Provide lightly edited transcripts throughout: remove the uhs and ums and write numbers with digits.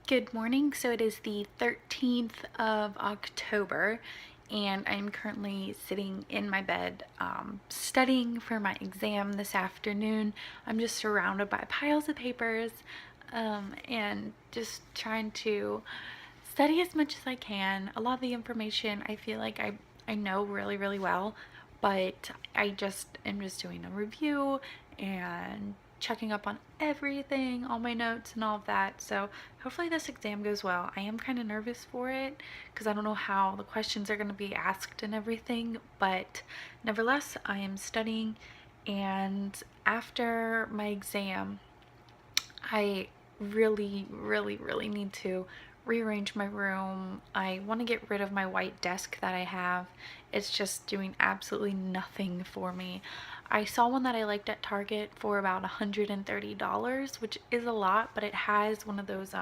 Good morning. So it is the 13th of October, and I'm currently sitting in my bed studying for my exam this afternoon. I'm just surrounded by piles of papers and just trying to study as much as I can. A lot of the information I feel like I know really, really well, but I just am just doing a review and checking up on everything, all my notes and all of that. So hopefully this exam goes well. I am kind of nervous for it because I don't know how the questions are going to be asked and everything, but nevertheless, I am studying, and after my exam, I really need to rearrange my room. I want to get rid of my white desk that I have. It's just doing absolutely nothing for me. I saw one that I liked at Target for about $130, which is a lot, but it has one of those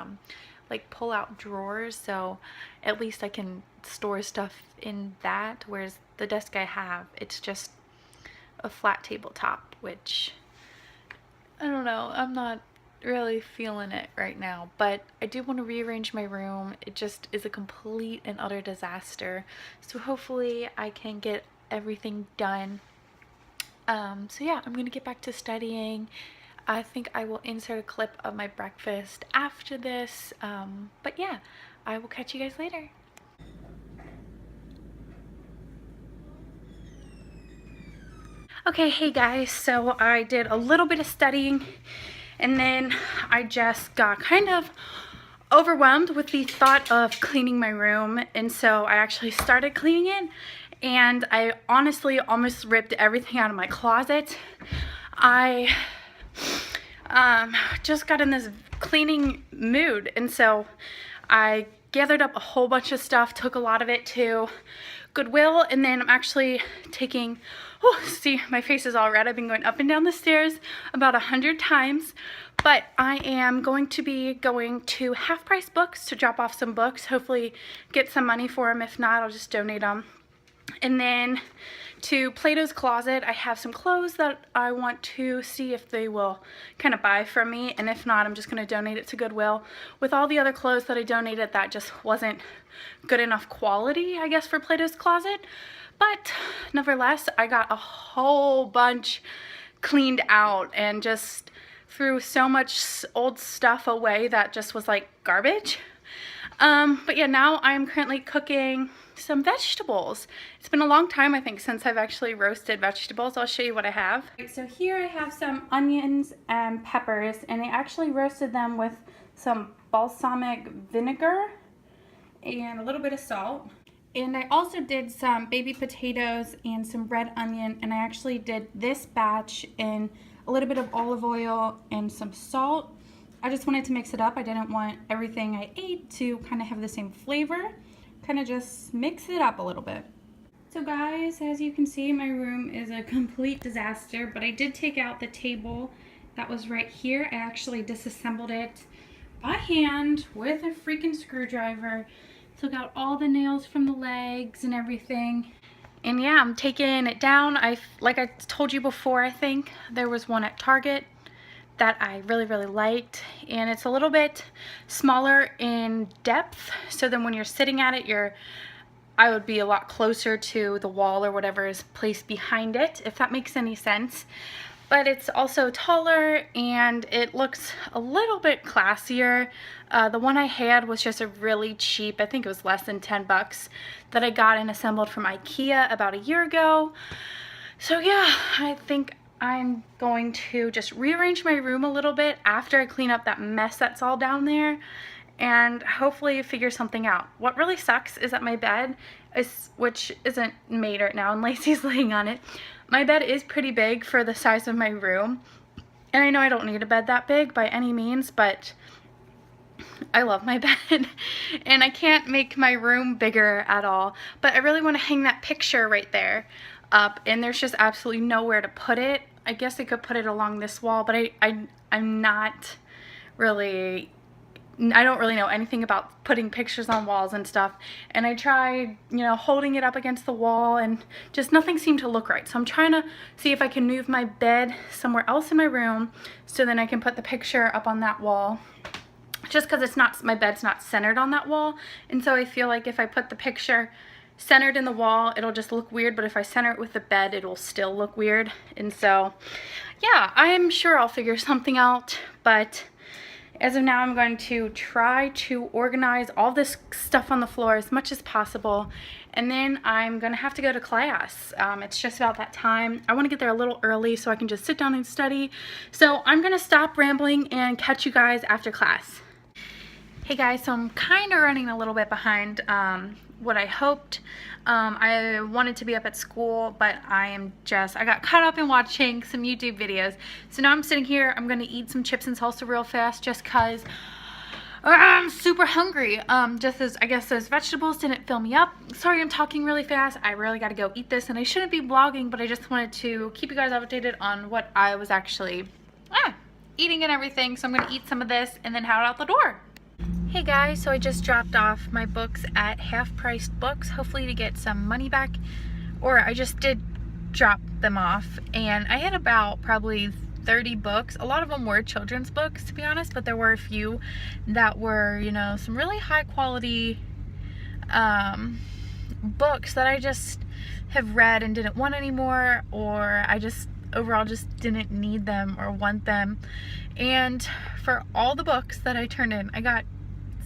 like pull out drawers, so at least I can store stuff in that, whereas the desk I have, it's just a flat tabletop, which I don't know, I'm not really feeling it right now, but I do want to rearrange my room. It just is a complete and utter disaster. So hopefully I can get everything done. So yeah, I'm gonna get back to studying. I think I will insert a clip of my breakfast after this. But yeah, I will catch you guys later. Okay, hey guys, so I did a little bit of studying, and then I just got kind of overwhelmed with the thought of cleaning my room, and so I actually started cleaning it, and I honestly almost ripped everything out of my closet. I just got in this cleaning mood, and so I gathered up a whole bunch of stuff, took a lot of it to Goodwill, and then I'm actually taking, oh, see, my face is all red. I've been going up and down the stairs about 100 times, but I am going to be going to Half Price Books to drop off some books, hopefully get some money for them. If not, I'll just donate them. And then to Plato's Closet, I have some clothes that I want to see if they will kind of buy from me, and if not, I'm just going to donate it to Goodwill. With all the other clothes that I donated, that just wasn't good enough quality, I guess, for Plato's Closet. But nevertheless, I got a whole bunch cleaned out and just threw so much old stuff away that just was like garbage. But yeah, now I'm currently cooking some vegetables. It's been a long time, I think, since I've actually roasted vegetables. I'll show you what I have. So here I have some onions and peppers, and I actually roasted them with some balsamic vinegar and a little bit of salt. And I also did some baby potatoes and some red onion, and I actually did this batch in a little bit of olive oil and some salt. I just wanted to mix it up. I didn't want everything I ate to kind of have the same flavor. Kind of just mix it up a little bit. So guys, as you can see, my room is a complete disaster, but I did take out the table that was right here. I actually disassembled it by hand with a freaking screwdriver. Took out all the nails from the legs and everything. And yeah, I'm taking it down. Like I told you before, I think there was one at Target that I really liked, and it's a little bit smaller in depth, so then when you're sitting at it, I would be a lot closer to the wall or whatever is placed behind it, if that makes any sense. But it's also taller and it looks a little bit classier. The one I had was just a really cheap, I think it was less than 10 bucks, that I got and assembled from IKEA about a year ago. So yeah, I think I'm going to just rearrange my room a little bit after I clean up that mess that's all down there, and hopefully figure something out. What really sucks is that my bed, which isn't made right now and Lacey's laying on it, my bed is pretty big for the size of my room, and I know I don't need a bed that big by any means, but I love my bed and I can't make my room bigger at all. But I really want to hang that picture right there up, and there's just absolutely nowhere to put it. I guess I could put it along this wall, but I'm not really, I don't really know anything about putting pictures on walls and stuff, and I tried, you know, holding it up against the wall, and just nothing seemed to look right. So I'm trying to see if I can move my bed somewhere else in my room so then I can put the picture up on that wall just because it's not, my bed's not centered on that wall. And so I feel like if I put the picture centered in the wall, it'll just look weird, but if I center it with the bed, it'll still look weird. And so yeah, I'm sure I'll figure something out, but as of now, I'm going to try to organize all this stuff on the floor as much as possible, and then I'm going to have to go to class. It's just about that time. I want to get there a little early so I can just sit down and study. So I'm going to stop rambling and catch you guys after class. Hey guys, so I'm kind of running a little bit behind what I hoped. I wanted to be up at school, but I got caught up in watching some YouTube videos. So now I'm sitting here, I'm gonna eat some chips and salsa real fast just cause I'm super hungry. Just as I guess those vegetables didn't fill me up. Sorry I'm talking really fast. I really gotta go eat this, and I shouldn't be vlogging, but I just wanted to keep you guys updated on what I was actually eating and everything. So I'm gonna eat some of this and then head out the door. Hey guys, so I just dropped off my books at half-priced books, hopefully to get some money back, or I just did drop them off, and I had about probably 30 books. A lot of them were children's books, to be honest, but there were a few that were, you know, some really high quality books that I just have read and didn't want anymore, or I just overall just didn't need them or want them. And for all the books that I turned in, I got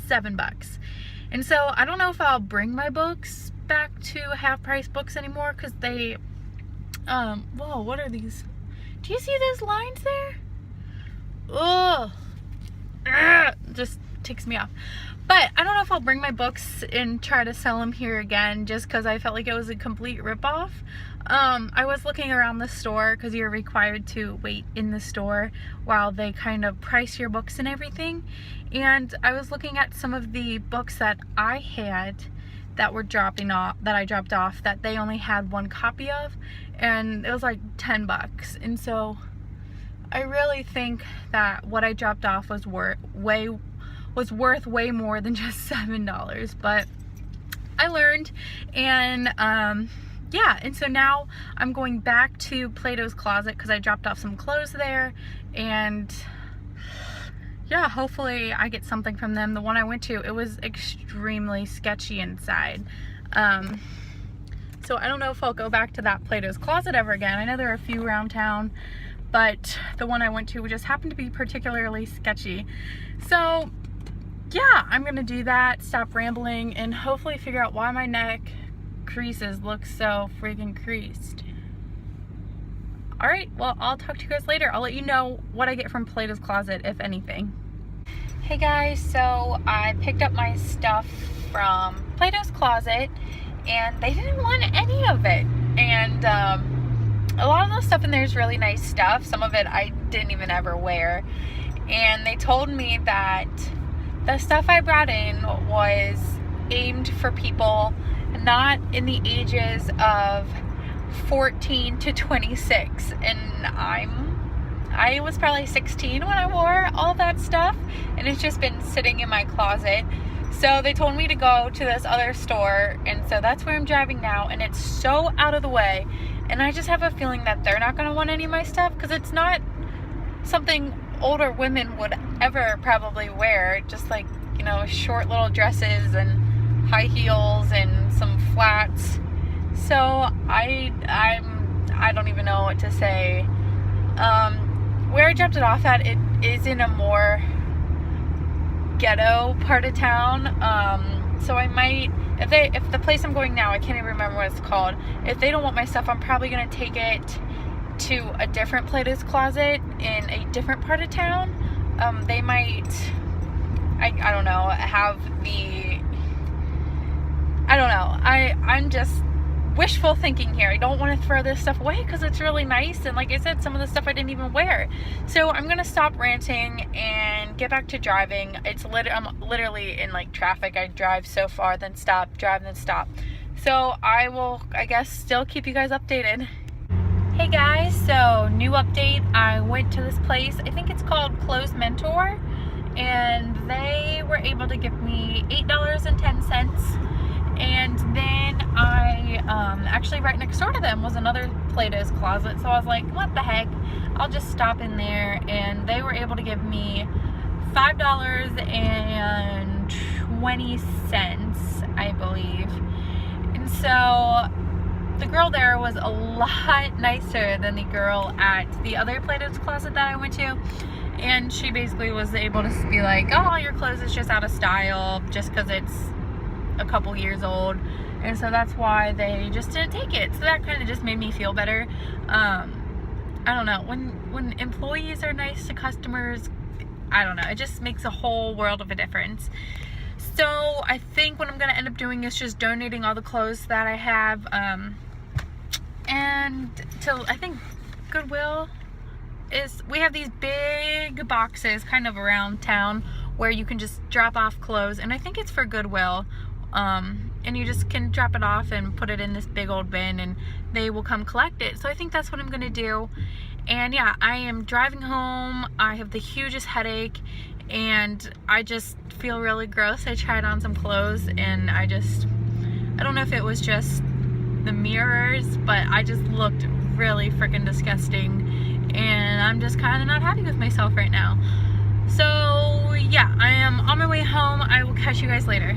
$7. And so I don't know if I'll bring my books back to half-price books anymore, because they whoa, what are these? Do you see those lines there? Oh, just ticks me off. But I don't know if I'll bring my books and try to sell them here again, just because I felt like it was a complete ripoff. I was looking around the store, because you're required to wait in the store while they kind of price your books and everything. And I was looking at some of the books that I had that were I dropped off, that they only had one copy of, and it was like $10. And so I really think that what I dropped off was worth way more than just $7. But I learned, and yeah, and so now I'm going back to Plato's Closet because I dropped off some clothes there, and yeah, hopefully I get something from them. The one I went to, it was extremely sketchy inside. So I don't know if I'll go back to that Plato's Closet ever again. I know there are a few around town, but the one I went to just happened to be particularly sketchy. So yeah, I'm gonna do that, stop rambling, and hopefully figure out why my neck creases look so freaking creased. Alright, well, I'll talk to you guys later. I'll let you know what I get from Plato's Closet, if anything. Hey guys, so I picked up my stuff from Plato's Closet, and they didn't want any of it. And a lot of the stuff in there is really nice stuff. Some of it I didn't even ever wear. And they told me that the stuff I brought in was aimed for people not in the ages of 14 to 26, and I was probably 16 when I wore all that stuff, and it's just been sitting in my closet. So they told me to go to this other store, and so that's where I'm driving now, and it's so out of the way, and I just have a feeling that they're not going to want any of my stuff, because it's not something older women would ever probably wear. Just like, you know, short little dresses and high heels and some flats. So I don't even know what to say. Where I dropped it off at, it is in a more ghetto part of town. So I might, if the place I'm going now, I can't even remember what it's called. If they don't want my stuff, I'm probably gonna take it to a different Plato's Closet in a different part of town. They might, I don't know, have the, I don't know. I'm just wishful thinking here. I don't want to throw this stuff away because it's really nice, and like I said, some of the stuff I didn't even wear. So I'm gonna stop ranting and get back to driving. I'm literally in like traffic. I drive so far, then stop, drive, then stop. So I will, I guess, still keep you guys updated. Hey guys, so new update. I went to this place, I think it's called Clothes Mentor, and they were able to give me $8.10. And then I, actually right next door to them was another Plato's Closet, so I was like, what the heck, I'll just stop in there, and they were able to give me $5.20, I believe. And so the girl there was a lot nicer than the girl at the other Plato's Closet that I went to. And she basically was able to be like, oh, your clothes is just out of style just because it's a couple years old. And so that's why they just didn't take it. So that kind of just made me feel better. I don't know. When employees are nice to customers, I don't know. It just makes a whole world of a difference. So I think what I'm going to end up doing is just donating all the clothes that I have. And to, I think Goodwill we have these big boxes kind of around town where you can just drop off clothes, and I think it's for Goodwill, and you just can drop it off and put it in this big old bin and they will come collect it. So I think that's what I'm gonna do. And yeah, I am driving home. I have the hugest headache and I just feel really gross. I tried on some clothes and I don't know if it was just the mirrors, but I just looked really freaking disgusting. And I'm just kind of not happy with myself right now. So yeah, I am on my way home. I will catch you guys later.